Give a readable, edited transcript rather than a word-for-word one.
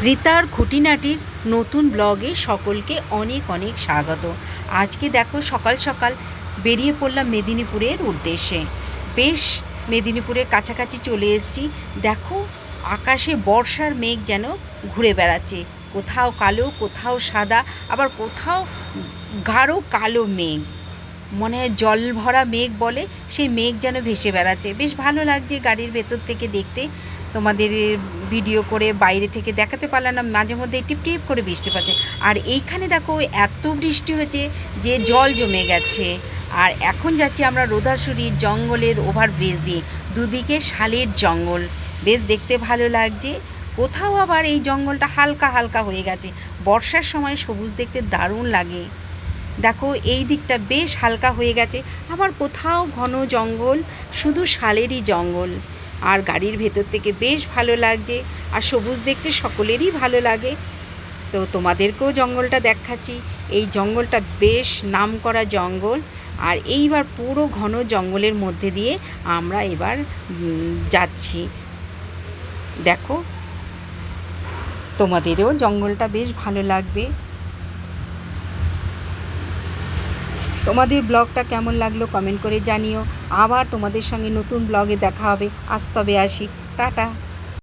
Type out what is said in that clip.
রিতার খুঁটিনাটির নতুন ব্লগে সকলকে অনেক অনেক স্বাগত। আজকে দেখো সকাল সকাল বেরিয়ে পড়লাম মেদিনীপুরের উদ্দেশ্যে। বেশ মেদিনীপুরের কাছাকাছি চলে এসেছি। দেখো আকাশে বর্ষার মেঘ যেন ঘুরে বেড়াচ্ছে, কোথাও কালো, কোথাও সাদা, আবার কোথাও গাঢ় কালো মেঘ, মনে হয় জল ভরা মেঘ বলে, সেই মেঘ যেন ভেসে বেড়াচ্ছে। বেশ ভালো লাগছে গাড়ির ভেতর থেকে দেখতে। তোমাদের ভিডিও করে বাইরে থেকে দেখাতে পারলাম না, মাঝে মধ্যে টিপ টিপ করে বৃষ্টি পড়ছে। আর এইখানে দেখো এত বৃষ্টি হয়েছে যে জল জমে গেছে। আর এখন যাচ্ছি আমরা রোদাসুরি জঙ্গলের ওভারব্রিজ দিয়ে, দুদিকে শালের জঙ্গল, বেশ দেখতে ভালো লাগছে। কোথাও আবার এই জঙ্গলটা হালকা হালকা হয়ে গেছে, বর্ষার সময় সবুজ দেখতে দারুণ লাগে। দেখো এই দিকটা বেশ হালকা হয়ে গেছে, আবার কোথাও ঘন জঙ্গল, শুধু শালেরই জঙ্গল। আর গাড়ির ভেতর থেকে বেশ ভালো লাগছে, আর সবুজ দেখতে সকলেরই ভালো লাগে। তো তোমাদেরকেও জঙ্গলটা দেখাচ্ছি। এই জঙ্গলটা বেশ নামকরা জঙ্গল। আর এইবার পুরো ঘন জঙ্গলের মধ্যে দিয়ে আমরা এবার যাচ্ছি। দেখো তোমাদেরও জঙ্গলটা বেশ ভালো লাগবে। তোমাদের ব্লগটা কেমন লাগলো কমেন্ট করে জানিও। আবার তোমাদের সঙ্গে নতুন ব্লগে দেখা হবে। আজ তবে আসি, টাটা।